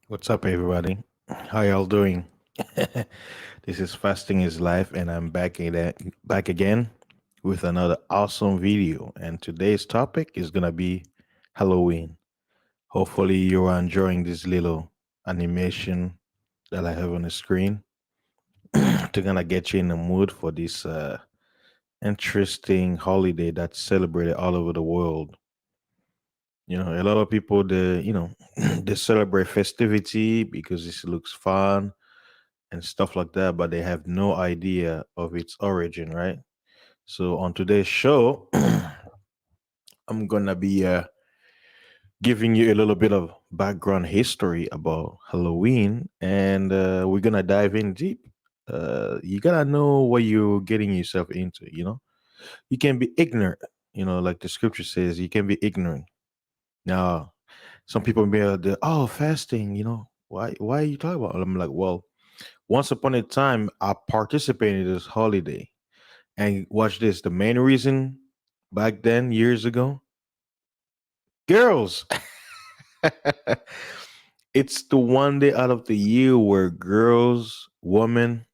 What's up, everybody? How y'all doing? This is Fasting is Life, and I'm back again with another awesome video. And today's topic is gonna be Halloween. Hopefully, you're enjoying this little animation that I have on the screen to gonna get you in the mood for this interesting holiday that's celebrated all over the world. A lot of people they celebrate festivity because this looks fun and stuff like that, but they have no idea of its origin, right? So on today's show, I'm gonna be giving you a little bit of background history about Halloween, and we're gonna dive in deep. You gotta know what you're getting yourself into. You can be ignorant. Like the scripture says, you can be ignorant. Now, some people may be oh, fasting. Why are you talking about it? I'm like, well, once upon a time, I participated in this holiday. And watch this. The main reason back then, years ago, girls. It's the one day out of the year where girls, women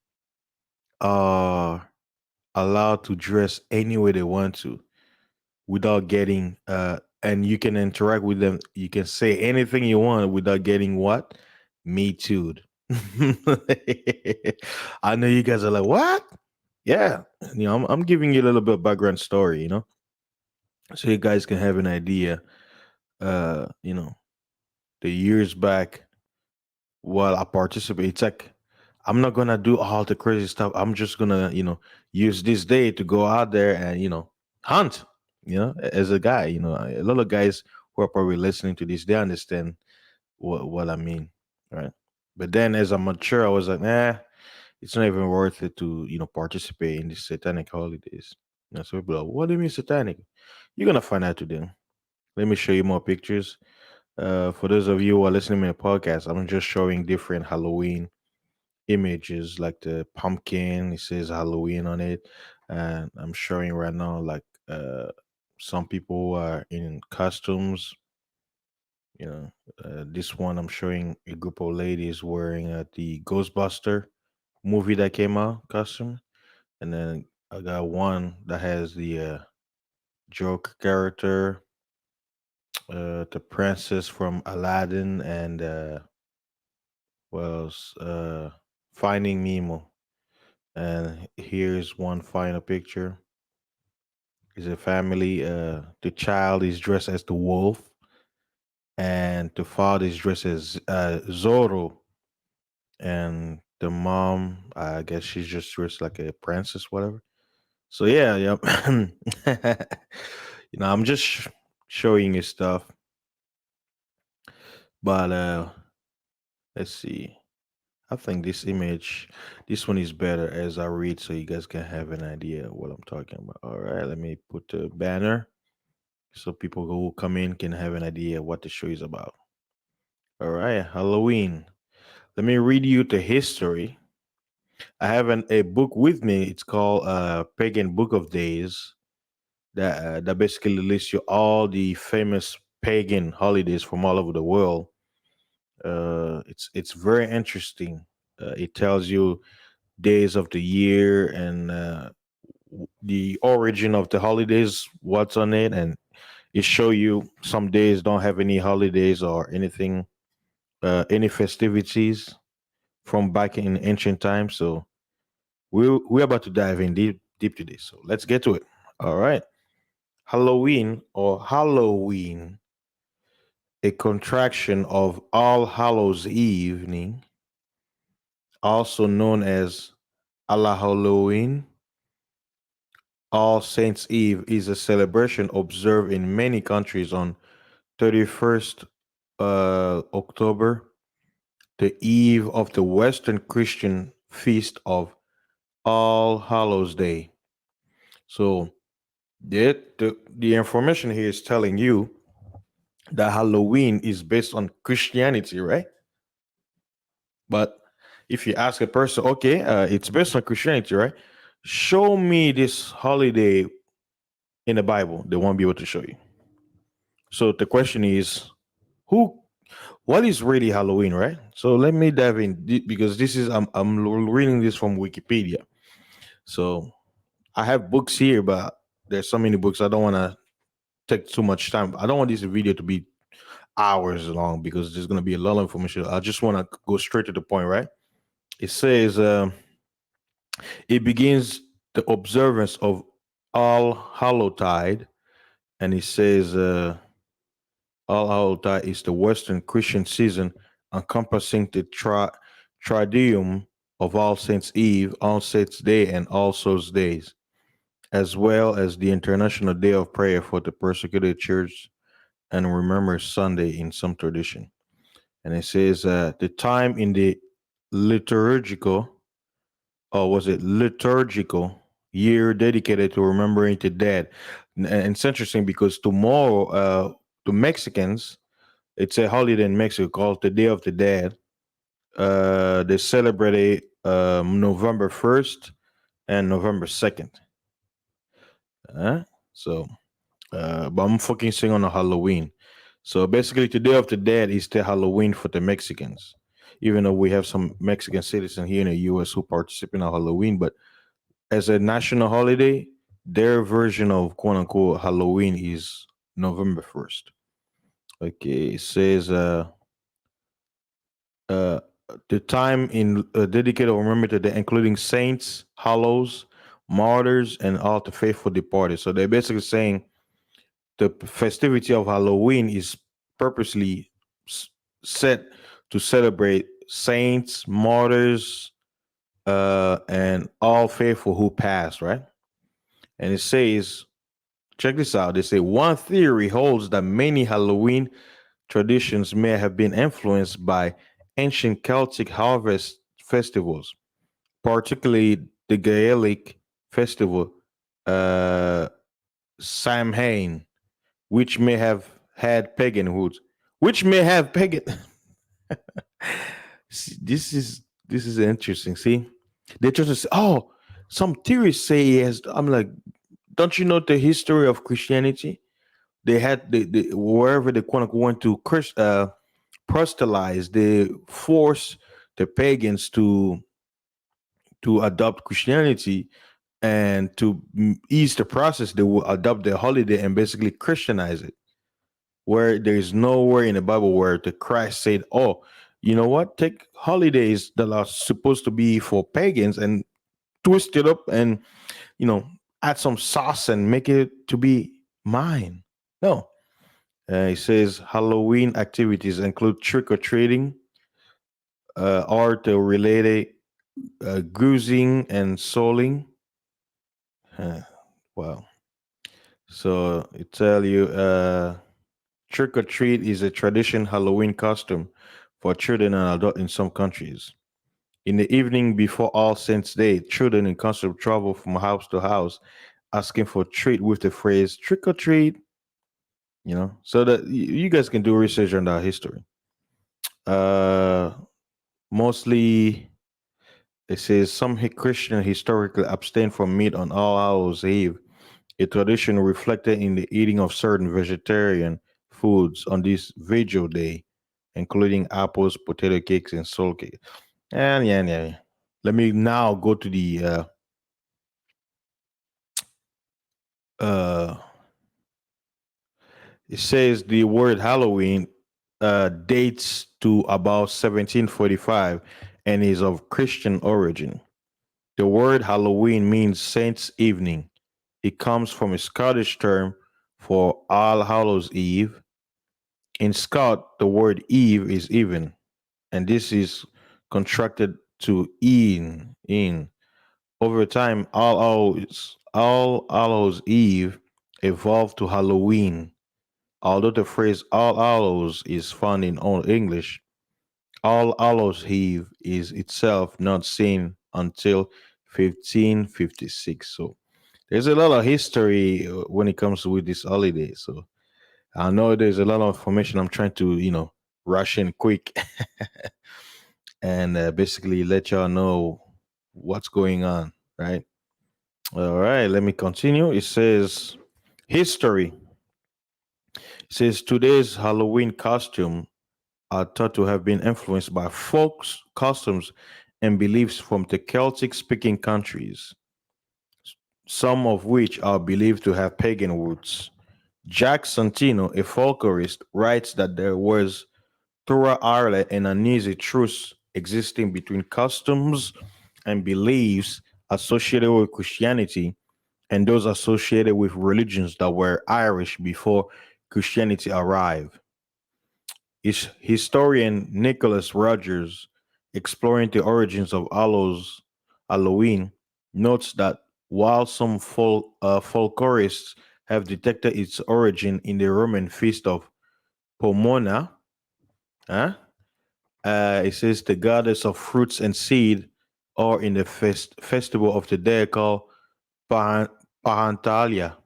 are allowed to dress any way they want to without getting and you can interact with them. You can say anything you want without getting what? Me too. I know you guys are like, what? Yeah. I'm giving you a little bit of background story, so you guys can have an idea. uh you know the years back while I participate, it's like I'm not gonna do all the crazy stuff. I'm just gonna use this day to go out there and hunt. As a guy, a lot of guys who are probably listening to this, they understand what I mean, right? But then as I mature, I was like, nah, it's not even worth it to participate in these satanic holidays. So people are like, what do you mean satanic? You're gonna find out today. Let me show you more pictures. For those of you who are listening to my podcast, I'm just showing different Halloween images, like the pumpkin. It says Halloween on it, and I'm showing right now like some people are in costumes. This one I'm showing a group of ladies wearing the Ghostbuster movie that came out costume, and then I got one that has the joke character, the princess from Aladdin, and was Finding Nemo. And here's one final picture. Is a family. The child is dressed as the wolf, and the father is dressed as Zorro, and the mom, I guess she's just dressed like a princess, whatever. So yeah, yep. I'm just showing you stuff, but let's see. I think this one is better as I read, so you guys can have an idea of what I'm talking about. All right, let me put the banner so people who come in can have an idea what the show is about. All right, Halloween. Let me read you the history. I have a book with me. It's called Pagan Book of Days. That basically lists you all the famous pagan holidays from all over the world. It's very interesting. It tells you days of the year and the origin of the holidays, what's on it, and it show you some days don't have any holidays or anything, any festivities from back in ancient times. So we're about to dive in deep today. So let's get to it. All right, Halloween or Halloween, a contraction of All Hallows Evening, also known as Allah Halloween. All Saints Eve is a celebration observed in many countries on 31st October, the eve of the Western Christian feast of All Hallows Day. So the information here is telling you that Halloween is based on Christianity, right? But if you ask a person, okay, it's based on Christianity, right? Show me this holiday in the Bible. They won't be able to show you. So the question is, who, what is really Halloween, right? So let me dive in because this is I'm reading this from Wikipedia. So I have books here, but there's so many books I don't want to take too much time. I don't want this video to be hours long because there's going to be a lot of information. I just want to go straight to the point, right? It says it begins the observance of All Hallowtide, and it says All Hallowtide is the Western Christian season encompassing the Triduum of All Saints Eve, All Saints Day, and All Souls Days, as well as the International Day of Prayer for the Persecuted Church and Remembrance Sunday in some tradition. And it says the time in the liturgical, or was it liturgical year dedicated to remembering the dead. And it's interesting because tomorrow, the Mexicans, it's a holiday in Mexico called the Day of the Dead. They celebrate it November 1st and November 2nd. Uh, so, but I'm focusing on the Halloween. So basically, the Day of the Dead is the Halloween for the Mexicans. Even though we have some Mexican citizens here in the U.S. who participate in Halloween, but as a national holiday, their version of quote unquote Halloween is November 1st. Okay, it says uh, the time in dedicated or remember to the including saints, hallows, martyrs, and all the faithful departed. So they're basically saying the festivity of Halloween is purposely s- set to celebrate saints, martyrs, and all faithful who passed, right? And it says, check this out. They say one theory holds that many Halloween traditions may have been influenced by ancient Celtic harvest festivals, particularly the Gaelic festival, uh, Samhain, which may have had pagan roots, which may have pagan. See, this is interesting. See, they just say, oh, some theorists say yes. I'm like, don't you know the history of Christianity? They had the wherever they quote unquote went to proselytize, they force the pagans to adopt Christianity, and to ease the process, they will adopt the holiday and basically Christianize it. Where there's nowhere in the Bible where the Christ said, "Oh, you know what? Take holidays that are supposed to be for pagans and twist it up and you know add some sauce and make it to be mine." No, it says Halloween activities include trick or treating, art related, goozing and souling. Huh, wow. So it tell you trick or treat is a tradition Halloween costume for children and adults in some countries. In the evening before All Saints Day, children in costume travel from house to house asking for treat with the phrase trick or treat, so that you guys can do research on that history. Uh Mostly it says some Christian historically abstain from meat on All Hallows Eve, a tradition reflected in the eating of certain vegetarian foods on this vigil day, including apples, potato cakes, and soul cake. And yeah, yeah, yeah. Let me now go to the uh it says the word Halloween dates to about 1745 and is of Christian origin. The word Halloween means Saints' Evening. It comes from a Scottish term for All Hallows Eve. In Scot, the word Eve is even, and this is contracted to in. Over time, All Hallows Eve evolved to Halloween. Although the phrase All Hallows is found in Old English, All Hallows Eve is itself not seen until 1556. So there's a lot of history when it comes with this holiday. So I know there's a lot of information I'm trying to, rush in quick. and basically let y'all know what's going on, right? All right, let me continue. It says history. It says today's Halloween costume are thought to have been influenced by folks' customs and beliefs from the Celtic speaking countries, some of which are believed to have pagan roots. Jack Santino, a folklorist, writes that there was throughout Ireland an uneasy truce existing between customs and beliefs associated with Christianity and those associated with religions that were Irish before Christianity arrived. Historian Nicholas Rogers, exploring the origins of Halloween, notes that while some folklorists have detected its origin in the Roman feast of Pomona, huh? It says the goddess of fruits and seed, or in the festival of the dead called Pahan- Pahantalia.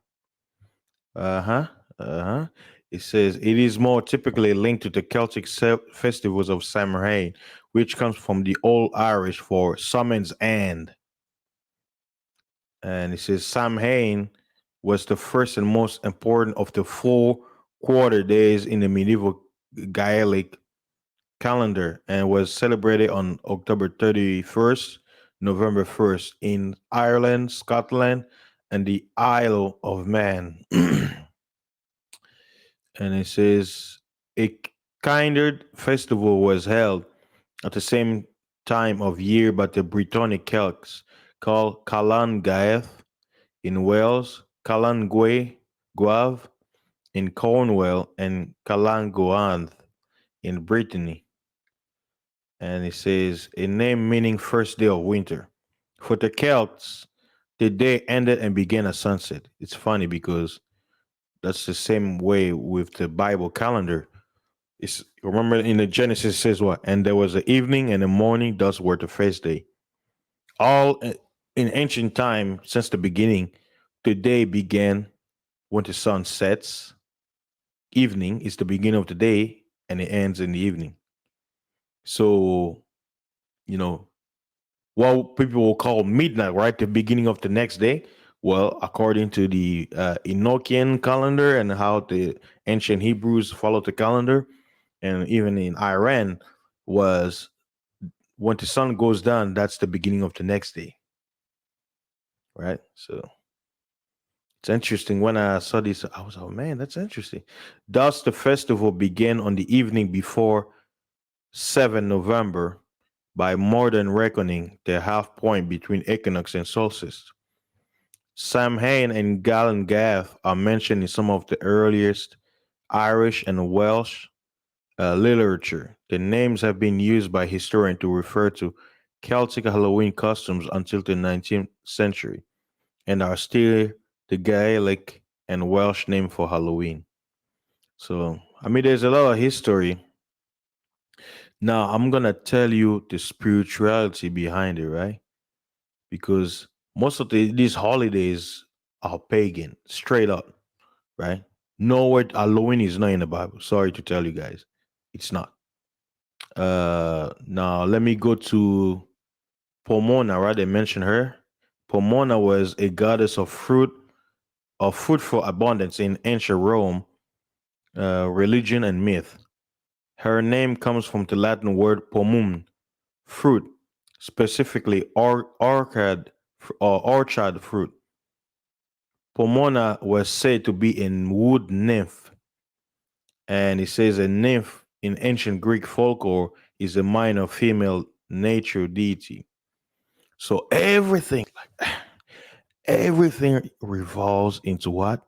Uh huh. Uh huh. It says it is more typically linked to the Celtic festivals of Samhain, which comes from the Old Irish for summons and. And it says Samhain was the first and most important of the 4 quarter days in the medieval Gaelic calendar and was celebrated on October 31st, November 1st in Ireland, Scotland, and the Isle of Man. And it says a kindred festival was held at the same time of year by the Brittonic Celts called Calan Gaeth in Wales, Calan Guav in Cornwall, and Calan Goanth in Brittany. And it says a name meaning first day of winter. For the Celts, the day ended and began at sunset. It's funny because that's the same way with the Bible calendar. It's remember in the Genesis it says what? And there was an evening and a morning, thus were the first day. All in ancient time, since the beginning, the day began when the sun sets. Evening is the beginning of the day, and it ends in the evening. So you know what people will call midnight, right? The beginning of the next day. Well, according to the Enochian calendar and how the ancient Hebrews followed the calendar, and even in Iran, was when the sun goes down, that's the beginning of the next day, right? So it's interesting. When I saw this, I was, oh man, that's interesting. Thus, the festival began on the evening before 7 November by modern reckoning, the half point between equinox and solstice. Samhain and Gath are mentioned in some of the earliest Irish and Welsh literature. The names have been used by historians to refer to Celtic Halloween customs until the 19th century and are still the Gaelic and Welsh name for Halloween. So, I mean, there's a lot of history. Now, I'm going to tell you the spirituality behind it, right? Because most of these holidays are pagan, straight up, right? Nowhere Halloween is not in the Bible. Sorry to tell you guys, it's not. Now let me go to Pomona, right? They mentioned her. Pomona was a goddess of fruitful abundance in ancient Rome, religion, and myth. Her name comes from the Latin word pomum, fruit, specifically orchard fruit. Pomona was said to be a wood nymph, and it says a nymph in ancient Greek folklore is a minor female nature deity. So everything revolves into what?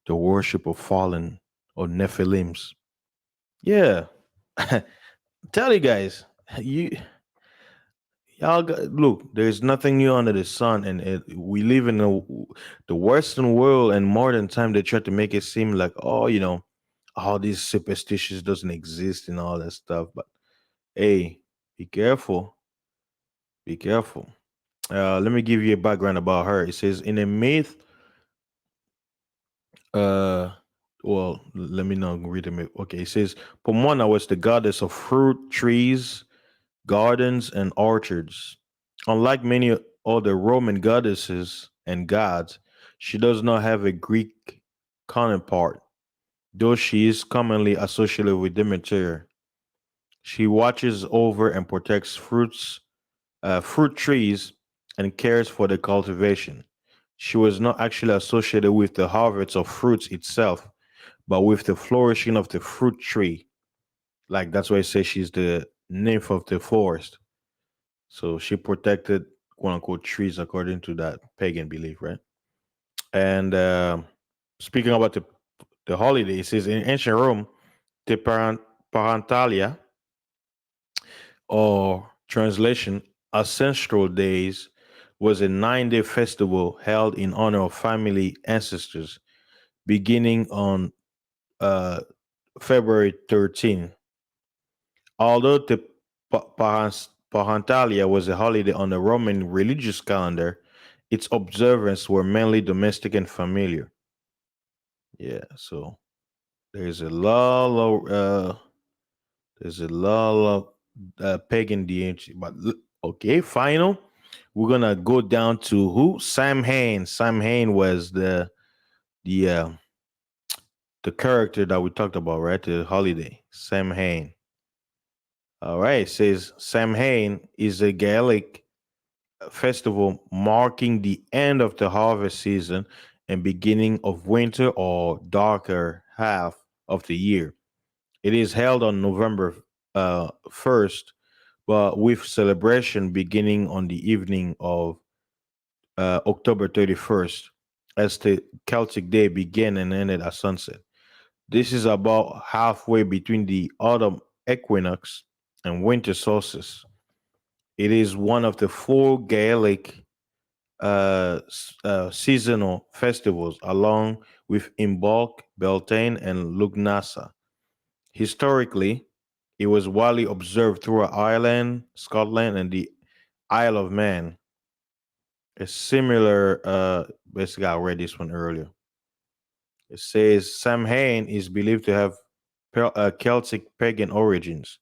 The worship of fallen or Nephilims. Yeah. Tell you guys, you look, there's nothing new under the sun, and we live in the Western world and modern time. They try to make it seem like, oh, all these superstitions doesn't exist and all that stuff. But hey, be careful, be careful. Let me give you a background about her. It says in a myth, uh, let me not read the myth. Okay, it says Pomona was the goddess of fruit trees, gardens, and orchards. Unlike many other Roman goddesses and gods, she does not have a Greek counterpart, though she is commonly associated with Demeter. She watches over and protects fruit trees, and cares for the cultivation. She was not actually associated with the harvest of fruits itself, but with the flourishing of the fruit tree. Like that's why I say she's the nymph of the forest. So she protected quote unquote trees according to that pagan belief, right? And speaking about the holiday, it says in ancient Rome, the Parentalia, or translation, ancestral days, was a 9 day festival held in honor of family ancestors, beginning on uh, February 13. Although the Parentalia was a holiday on the Roman religious calendar, its observance were mainly domestic and familiar. Yeah, so there's a lot of pagan deity, but okay, final. We're gonna go down to who? Samhain. Samhain was the character that we talked about, right? The holiday. Samhain. All right. It says Samhain is a Gaelic festival marking the end of the harvest season and beginning of winter or darker half of the year. It is held on November 1st, but with celebration beginning on the evening of October 31st, as the Celtic day began and ended at sunset. This is about halfway between the autumn equinox and winter solstice. It is one of the four Gaelic seasonal festivals, along with Imbolc, Beltane, and Lugnasa. Historically, it was widely observed throughout Ireland, Scotland, and the Isle of Man. A similar, basically, I read this one earlier. It says Samhain is believed to have Celtic pagan origins,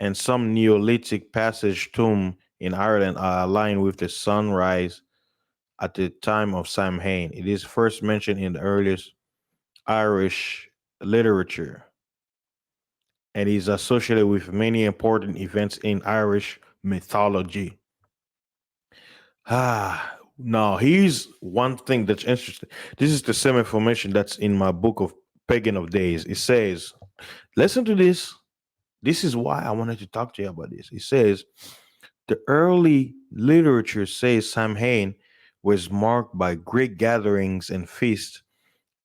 and some Neolithic passage tomb in Ireland are aligned with the sunrise at the time of Samhain. It is first mentioned in the earliest Irish literature and is associated with many important events in Irish mythology. Now here's one thing that's interesting. This is the same information that's in my book of Pagan of Days. It says, listen to this. This is why I wanted to talk to you about this. It says, the early literature says Samhain was marked by great gatherings and feasts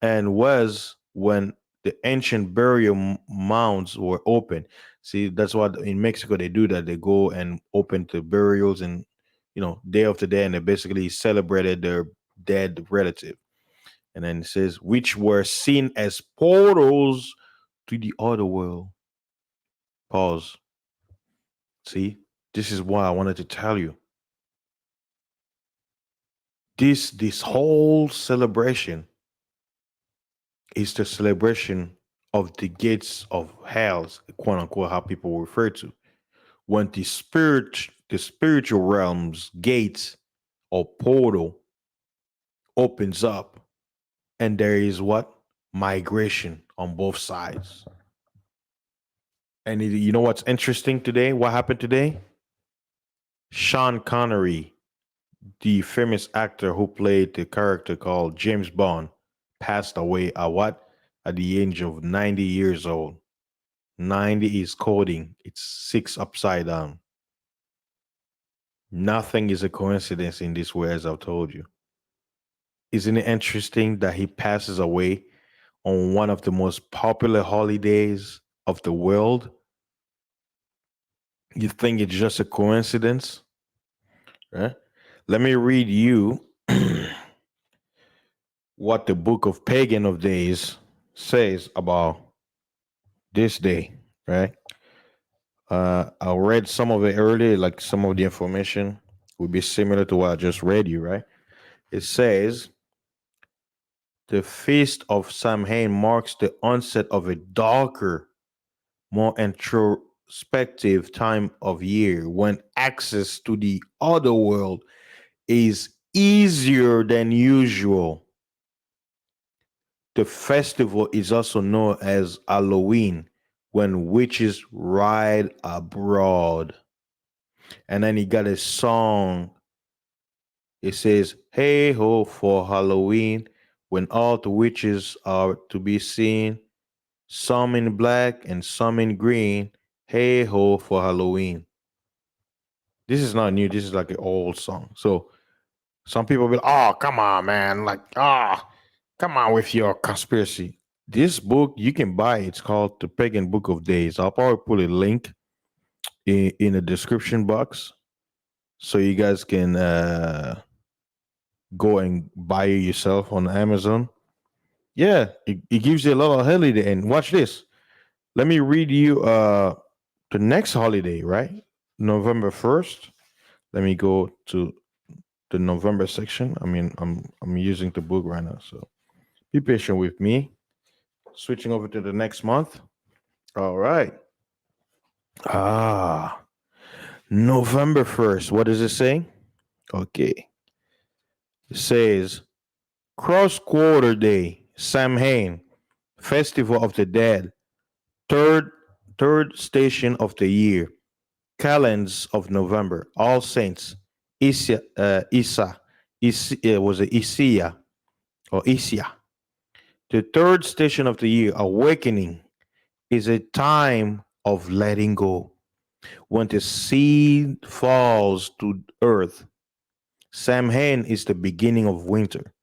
and was when the ancient burial mounds were open. See, that's what in Mexico they do that. They go and open the burials and day after day, and they basically celebrated their dead relative. And then it says which were seen as portals to the other world. Pause. See, this is why I wanted to tell you this whole celebration is the celebration of the gates of hell, quote unquote, how people refer to when the spiritual realms gates or portal opens up, and there is what migration on both sides. And you know what's interesting today? What happened today? Sean Connery, the famous actor who played the character called James Bond, passed away at what? At the age of 90 years old. 90 is coding. It's six upside down. Nothing is a coincidence in this way, as I've told you. Isn't it interesting that he passes away on one of the most popular holidays of the world? You think it's just a coincidence? Right? Let me read you what the book of Pagan of Days says about this day, right? I read some of it earlier, like some of the information would be similar to what I just read you, right? It says the feast of Samhain marks the onset of a darker, more introspective time of year when access to the other world is easier than usual. The festival is also known as Halloween, when witches ride abroad. And then he got a song. It says, "Hey ho for Halloween, when all the witches are to be seen, some in black and some in green. Hey ho for Halloween." This is not new. This is like an old song. So some people will, "Oh, come on, man. Like, come on with your conspiracy." This book you can buy. It's called The Pagan Book of Days. I'll probably put a link in the description box so you guys can go and buy it yourself on Amazon. Yeah, it gives you a lot of holiday. And watch this. Let me read you the next holiday, right? November 1st. Let me go to the November section. I mean, I'm using the book right now, so be patient with me. Switching over to the next month. All right. Ah, November 1st. What does it say? Okay. It says Cross Quarter Day, Samhain, Festival of the Dead, third third station of the year, Calends of November, All Saints, was it Isia or Isia? The third station of the year, Awakening, is a time of letting go. When the seed falls to earth, Samhain is the beginning of winter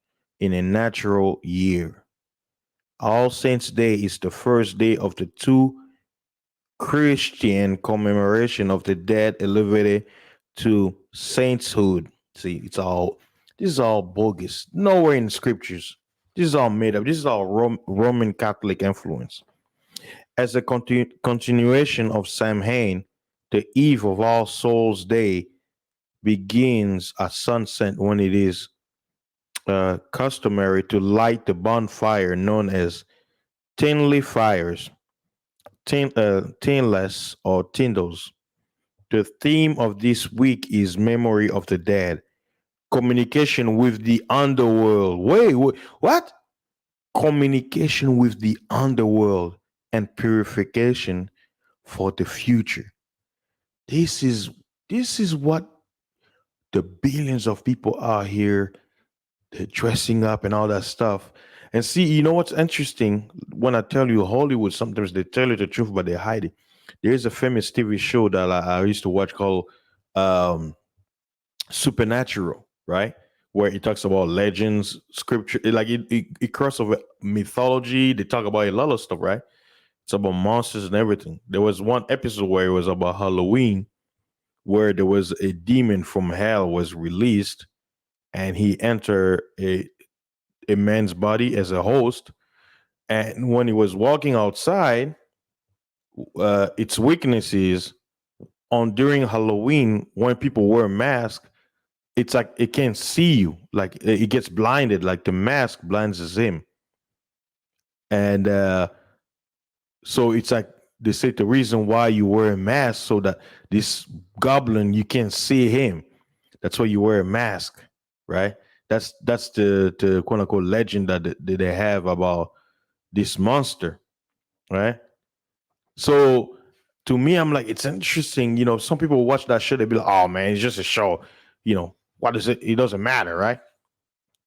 in a natural year. All Saints' Day is the first day of the two Christian commemoration of the dead elevated to sainthood. See, this is all bogus. Nowhere in scriptures. This is all made up. This is all Roman Catholic influence. As a continuation of Samhain, the eve of All Souls Day begins at sunset when it is customary to light the bonfire known as Tinley fires, tinless or tindles. The theme of this week is memory of the dead, communication with the underworld. Wait, what? Communication with the underworld and purification for the future. This is this is what the billions of people are here, they're dressing up and all that stuff. And see, you know what's interesting? When I tell you Hollywood, sometimes they tell you the truth, but they hide it. There's a famous TV show that I used to watch called um, Supernatural, right? Where it talks about legends, scripture, it crosses over mythology. They talk about a lot of stuff, right? It's about monsters and everything. There was one episode where it was about Halloween, where there was a demon from hell was released, and he entered a man's body as a host. And when he was walking outside, its weaknesses on during Halloween when people wear masks, it's like it can't see you. Like it gets blinded. Like the mask blinds him, and so it's like they say the reason why you wear a mask so that this goblin you can't see him. That's why you wear a mask, right? That's the quote unquote legend that they have about this monster, right? So to me, I'm like, it's interesting. You know, some people watch that show, they be like, "Oh man, it's just a show." You know, what is it? It doesn't matter, right?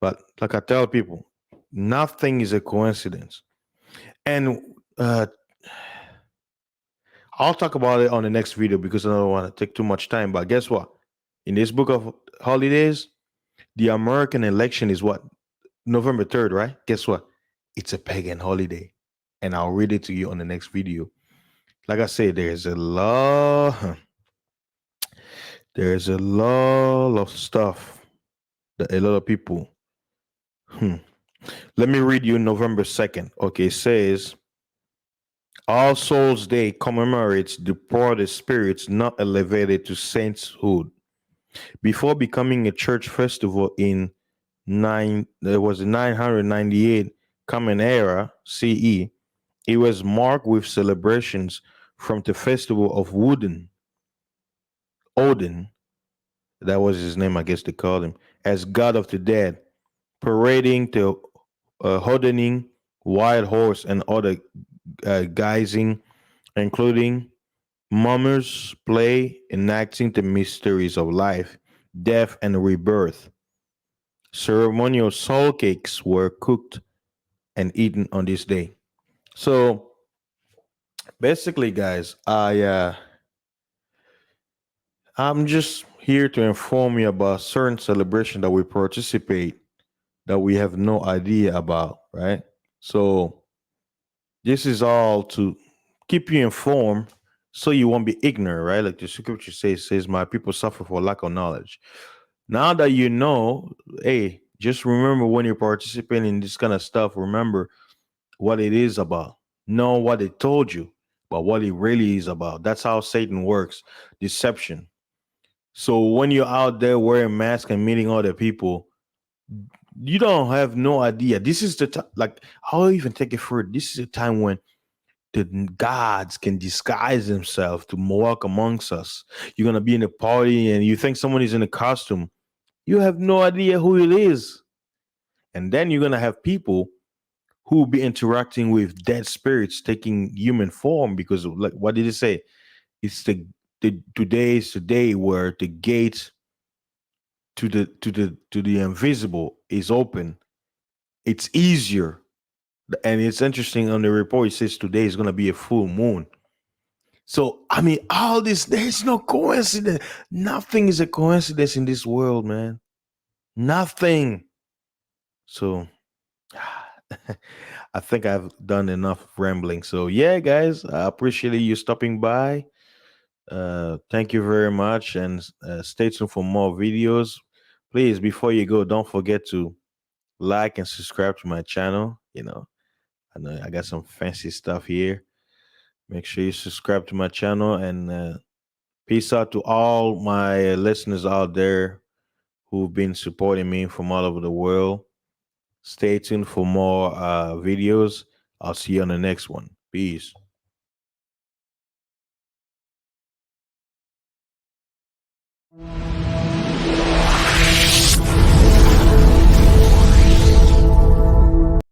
But like I tell people, nothing is a coincidence. And I'll talk about it on the next video because I don't want to take too much time. But guess what? In this book of holidays, the American election is what? November 3rd, right? Guess what? It's a pagan holiday. And I'll read it to you on the next video. Like I said, there's a lot of stuff that a lot of people. Hmm. Let me read you November 2nd. Okay, it says All Souls Day commemorates departed spirits not elevated to sainthood. Before becoming a church festival in there was a 998 Common Era CE, it was marked with celebrations from the festival of Odin, that was his name, I guess they called him, as god of the dead, parading to Hodening, wild horse, and other guising, including mummers play enacting the mysteries of life, death, and rebirth. Ceremonial soul cakes were cooked and eaten on this day. So basically, guys, I'm just here to inform you about certain celebration that we participate that we have no idea about, right? So this is all to keep you informed so you won't be ignorant, right? Like the scripture says, my people suffer for lack of knowledge. Now that you know, hey, just remember when you're participating in this kind of stuff, remember what it is about. Know what it told you, but what it really is about. That's how Satan works. Deception. So when you're out there wearing masks and meeting other people, you don't have no idea. This is the time, like, I'll even take it further. This is a time when the gods can disguise themselves to walk amongst us. You're gonna be in a party and you think someone is in a costume. You have no idea who it is. And then you're gonna have people who will be interacting with dead spirits taking human form because like what did it say? It's the today is the day where the gate to the invisible is open. It's easier. And it's interesting on the report, it says today is gonna be a full moon. So I mean, all this there's no coincidence. Nothing is a coincidence in this world, man. Nothing. So I think I've done enough rambling. So yeah, guys, I appreciate you stopping by. Thank you very much, and stay tuned for more videos. Please, before you go, don't forget to like and subscribe to my channel. I know I got some fancy stuff here. Make sure you subscribe to my channel, and peace out to all my listeners out there who've been supporting me from all over the world. Stay tuned for more videos. I'll see you on the next one. Peace.